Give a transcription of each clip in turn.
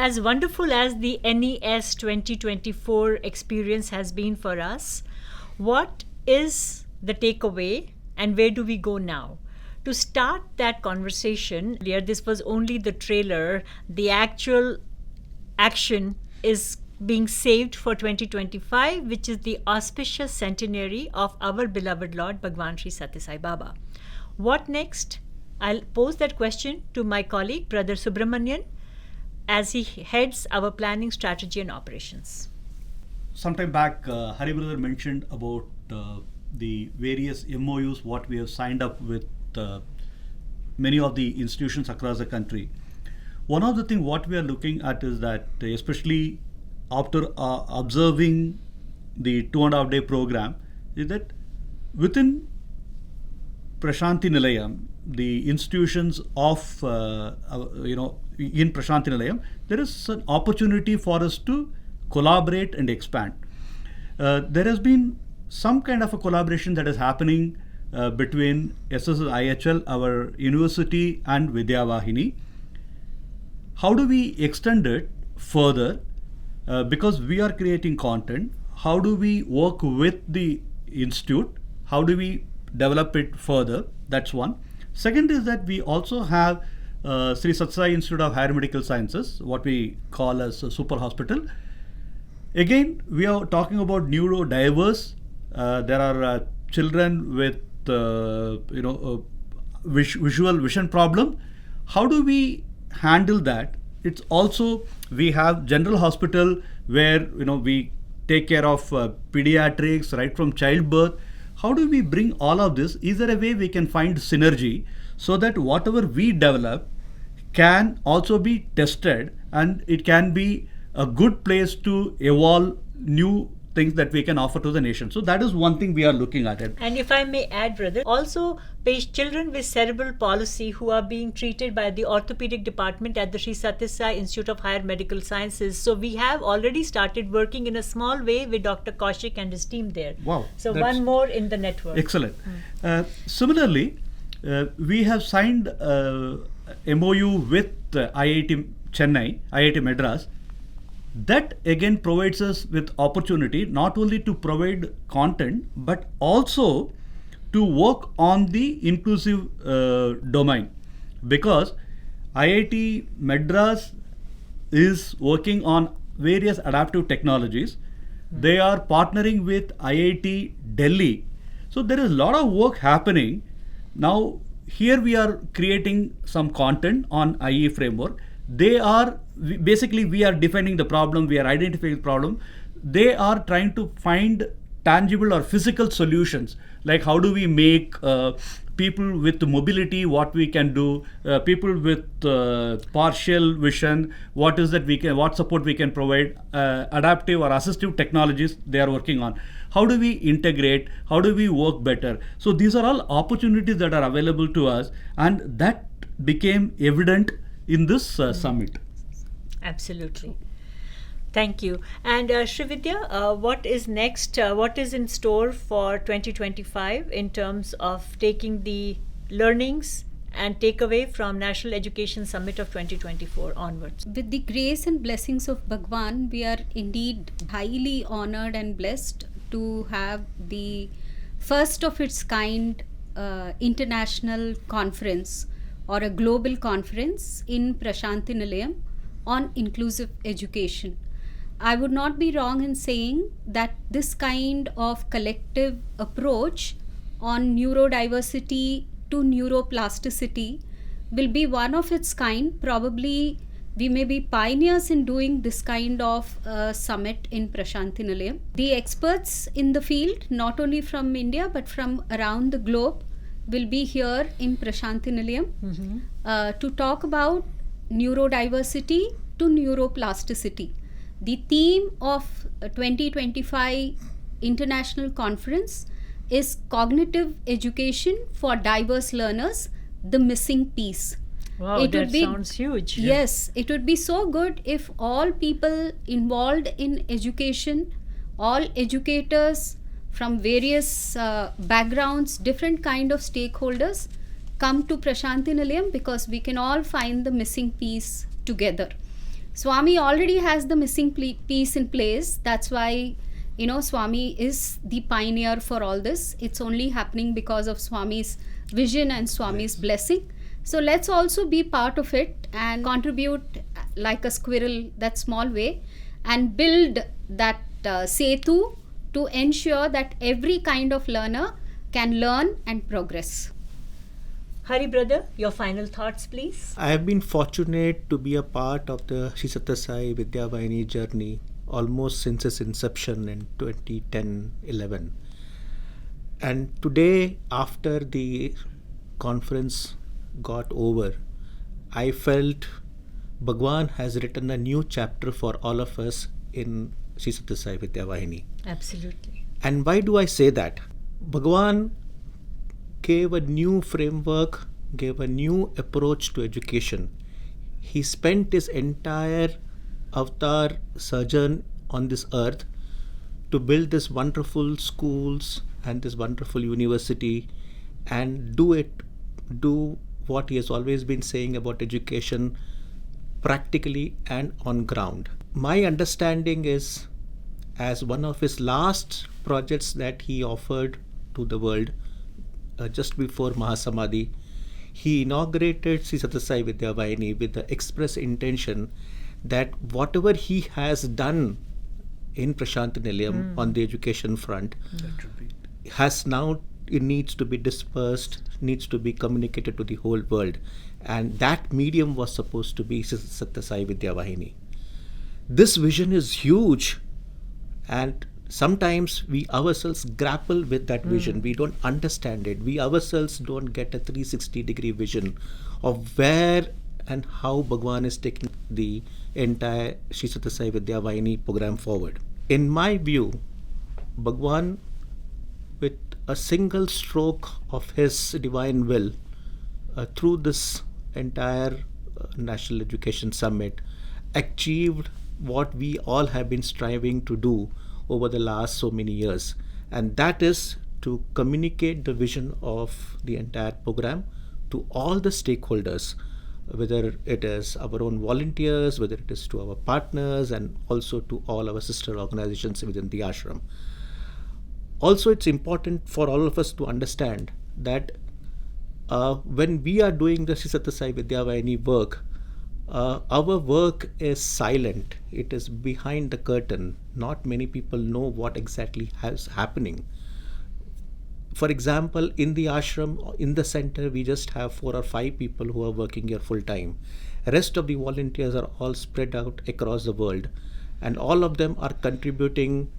As wonderful as the NES 2024 experience has been for us, what is the takeaway and where do we go now? To start that conversation, this was only the trailer. The actual action is being saved for 2025, which is the auspicious centenary of our beloved Lord Bhagwan Sri Sathya Sai Baba. What next? I'll pose that question to my colleague, Brother Subramanian, as he heads our planning, strategy and operations. Sometime back, Hari Brother mentioned about the various MOUs, what we have signed up with many of the institutions across the country. One of the things what we are looking at is that, especially after observing the 2.5 day program, is that within Prasanthi Nilayam, the institutions of in Prasanthi Nilayam, there is an opportunity for us to collaborate and expand. There has been some kind of a collaboration that is happening between SSIHL, our university, and Vidyavahini. How do we extend it further? Because we are creating content, how do we work with the institute? How do we develop it further? That's one. Second is that we also have Sri Sathya Sai Institute of Higher Medical Sciences, what we call as a super hospital. Again, we are talking about neurodiverse. There are children with visual vision problem. How do we handle that? It's also, we have general hospital where we take care of pediatrics right from childbirth. How do we bring all of this? Is there a way we can find synergy so that whatever we develop can also be tested and it can be a good place to evolve new things that we can offer to the nation? So that is one thing we are looking at it. And if I may add, brother, also children with cerebral palsy who are being treated by the orthopedic department at the Sri Sathya Sai Institute of Higher Medical Sciences. So we have already started working in a small way with Dr. Kaushik and his team there. Wow. So one more in the network. Excellent. Similarly, we have signed MOU with IIT Chennai, IIT Madras. That again provides us with opportunity not only to provide content but also to work on the inclusive domain, because IIT Madras is working on various adaptive technologies. They are partnering with IIT Delhi. So there is a lot of work happening. Now here we are creating some content on IE framework. They are basically, we are defining the problem, we are identifying the problem. They are trying to find tangible or physical solutions, like how do we make people with mobility, what we can do, people with partial vision, what support we can provide, adaptive or assistive technologies they are working on. How do we integrate? How do we work better? So these are all opportunities that are available to us, and that became evident in this summit. Absolutely. Thank you. And Srividya, what is next? What is in store for 2025 in terms of taking the learnings and takeaway from National Education Summit of 2024 onwards? With the grace and blessings of Bhagwan, we are indeed highly honored and blessed to have the first of its kind international conference or a global conference in Prasanthi Nilayam on inclusive education. I would not be wrong in saying that this kind of collective approach on neurodiversity to neuroplasticity will be one of its kind. Probably we may be pioneers in doing this kind of summit in Prasanthi Nilayam. The experts in the field, not only from India but from around the globe, will be here in Prasanthi Nilayam to talk about neurodiversity to neuroplasticity. The theme of 2025 International Conference is Cognitive Education for Diverse Learners, the Missing Piece. Wow, that sounds huge. Yes, it would be so good if all people involved in education, all educators from various backgrounds, different kind of stakeholders come to Prasanthi Nilayam, because we can all find the missing piece together. Swami already has the missing piece in place. That's why, Swami is the pioneer for all this. It's only happening because of Swami's vision and Swami's blessing. So let's also be part of it and contribute like a squirrel, that small way, and build that setu to ensure that every kind of learner can learn and progress. Hari brother, your final thoughts please. I have been fortunate to be a part of the Sri Sathya Sai Vidyavahini journey almost since its inception in 2010-11. And today, after the conference got over, I felt Bhagwan has written a new chapter for all of us in Sri Sathya Sai Vidyavahini. Absolutely. And why do I say that? Bhagwan gave a new framework, gave a new approach to education. He spent his entire avatar sojourn on this earth to build this wonderful schools and this wonderful university and do what he has always been saying about education practically and on ground. My understanding is, as one of his last projects that he offered to the world just before Mahasamadhi, he inaugurated Sri Sathya Sai Vidyavahini with the express intention that whatever he has done in Prasanthi Nilayam on the education front has now, it needs to be dispersed, needs to be communicated to the whole world. And that medium was supposed to be Sri Sathya Sai Vidyavahini. This vision is huge, and sometimes we ourselves grapple with that vision. We don't understand it. We ourselves don't get a 360-degree vision of where and how Bhagwan is taking the entire Sri Sathya Sai Vidyavahini program forward. In my view, Bhagwan, with a single stroke of his divine will, through this entire National Education Summit, achieved what we all have been striving to do over the last so many years, and that is to communicate the vision of the entire program to all the stakeholders, whether it is our own volunteers, whether it is to our partners, and also to all our sister organizations within the ashram. Also, it's important for all of us to understand that when we are doing the Sri Sathya Sai Vidyavahini work, our work is silent. It is behind the curtain. Not many people know what exactly is happening. For example, in the ashram, in the center, we just have 4 or 5 people who are working here full time. Rest of the volunteers are all spread out across the world, and all of them are contributing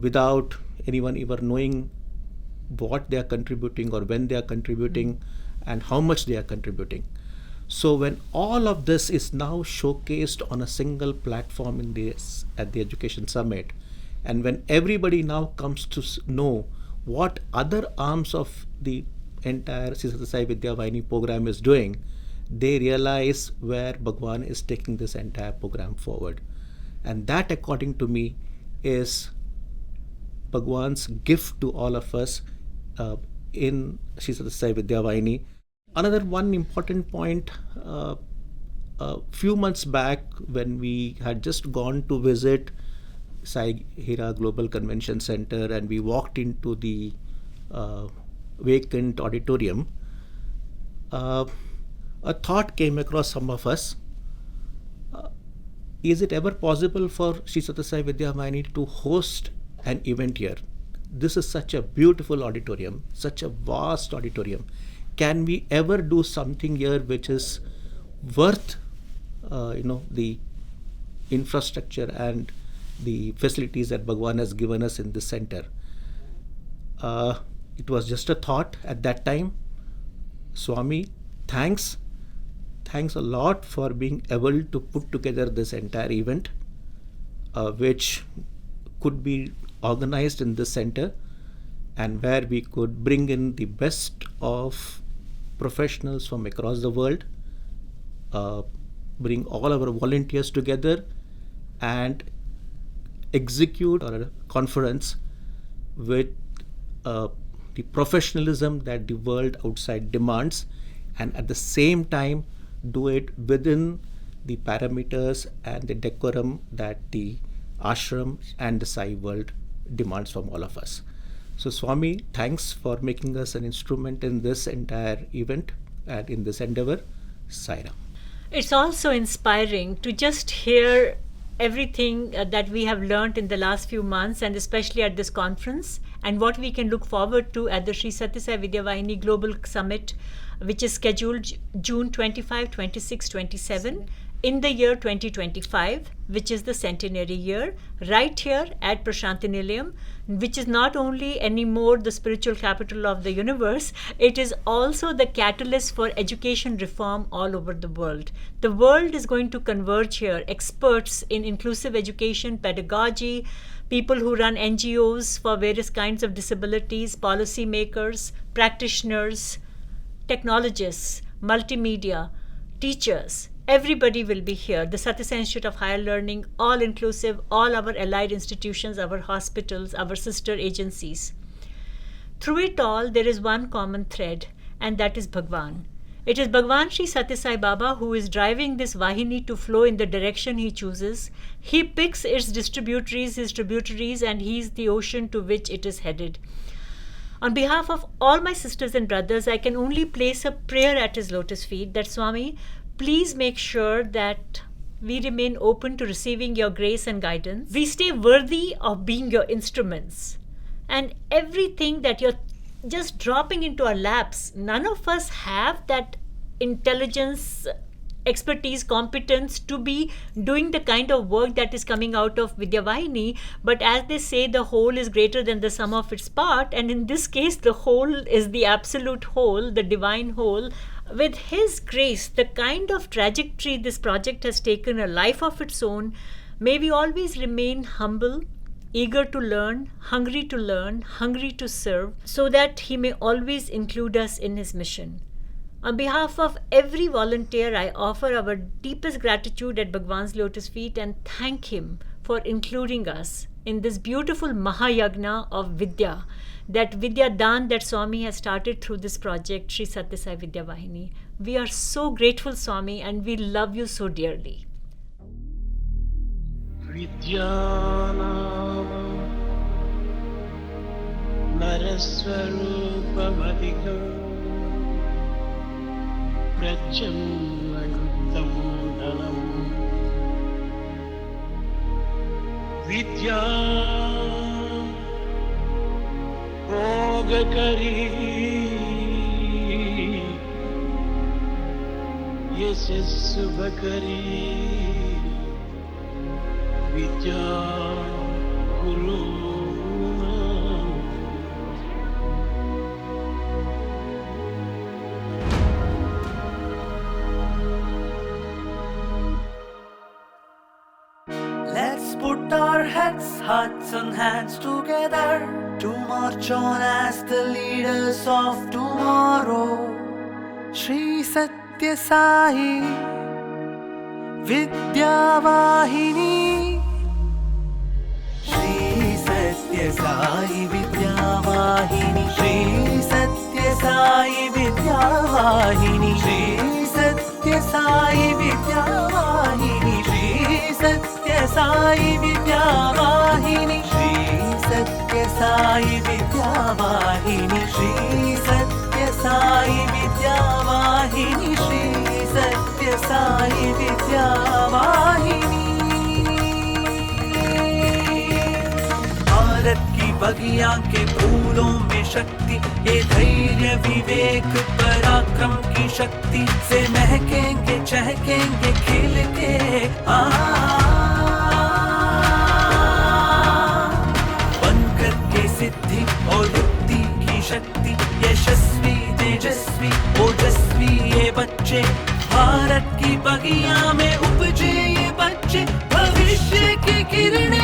without anyone even knowing what they are contributing or when they are contributing and how much they are contributing. So when all of this is now showcased on a single platform at the Education Summit, and when everybody now comes to know what other arms of the entire Sri Sathya Sai Vidyavahini program is doing, they realize where Bhagwan is taking this entire program forward. And that, according to me, is Bhagwan's gift to all of us in Sri Sathya Sai Vidyavahini. Another one important point, a few months back when we had just gone to visit Sai Hira Global Convention Center and we walked into the vacant auditorium, a thought came across some of us. Is it ever possible for Sri Sathya Sai Vidyavahini to host an event here? This is such a beautiful auditorium, such a vast auditorium. Can we ever do something here which is worth, the infrastructure and the facilities that Bhagwan has given us in this center? It was just a thought at that time. Swami, thanks a lot for being able to put together this entire event, which could be organized in this center, and where we could bring in the best of professionals from across the world, bring all our volunteers together and execute a conference with the professionalism that the world outside demands, and at the same time do it within the parameters and the decorum that the ashram and the Sai world demands from all of us. So Swami, thanks for making us an instrument in this entire event and in this endeavor. Sai Ram. It's also inspiring to just hear everything that we have learned in the last few months, and especially at this conference, and what we can look forward to at the Sri Sathya Sai Vidyavahini Global Summit, which is scheduled June 25, 26, 27 in the year 2025, which is the centenary year, right here at Prasanthi Nilayam, which is not only anymore the spiritual capital of the universe, it is also the catalyst for education reform all over the world. The world is going to converge here, experts in inclusive education, pedagogy, people who run NGOs for various kinds of disabilities, policymakers, practitioners, technologists, multimedia, teachers. Everybody will be here. The Sathya Sai Institute of Higher Learning, all inclusive, all our allied institutions, our hospitals, our sister agencies. Through it all, there is one common thread, and that is Bhagwan. It is Bhagwan Sri Sathya Sai Baba who is driving this Vahini to flow in the direction he chooses. He picks its distributaries, his tributaries, and he is the ocean to which it is headed. On behalf of all my sisters and brothers, I can only place a prayer at his lotus feet that Swami, please make sure that we remain open to receiving your grace and guidance. We stay worthy of being your instruments. And everything that you're just dropping into our laps, none of us have that intelligence, expertise, competence to be doing the kind of work that is coming out of Vidyavahini. But as they say, the whole is greater than the sum of its part. And in this case, the whole is the absolute whole, the divine whole. With his grace, the kind of trajectory this project has taken, a life of its own, may we always remain humble, eager to learn, hungry to serve, so that he may always include us in his mission. On behalf of every volunteer, I offer our deepest gratitude at Bhagwan's lotus feet and thank him for including us in this beautiful Mahayagna of Vidya, that Vidya Dan that Swami has started through this project, Sri Sathya Sai Vidyavahini. We are so grateful, Swami, and we love you so dearly. Vidyanama Naraswarupavadikam Prachanmayuttam Dhanam Vidya Bhogakari Yasasubhakari Vidya Guru. Let's put our heads, hearts and hands together to march on as the leaders of tomorrow. Sri Sathya Sai Vidyavahini, Sri Sathya Sai Vidyavahini, Sri Sathya Sai Vidyavahini, Sri Sathya Sai Vidyavahini, Sri Sathya Sai Vidyavahini, Sri Sathya Sai Vidyavahini, Sri Sathya Sai Vidyavahini, Sri Sathya Sai Vidyavahini. Bharat की बगिया के फूलों में शक्ति, ये धैर्य विवेक पराक्रम की शक्ति से महकेंगे चहकेंगे खिल के बनकर के सिद्धि और युक्ति की शक्ति, यशस्वी तेजस्वी ओजस्वी ये बच्चे, भारत की बगिया में उपजे ये बच्चे, भविष्य की किरणें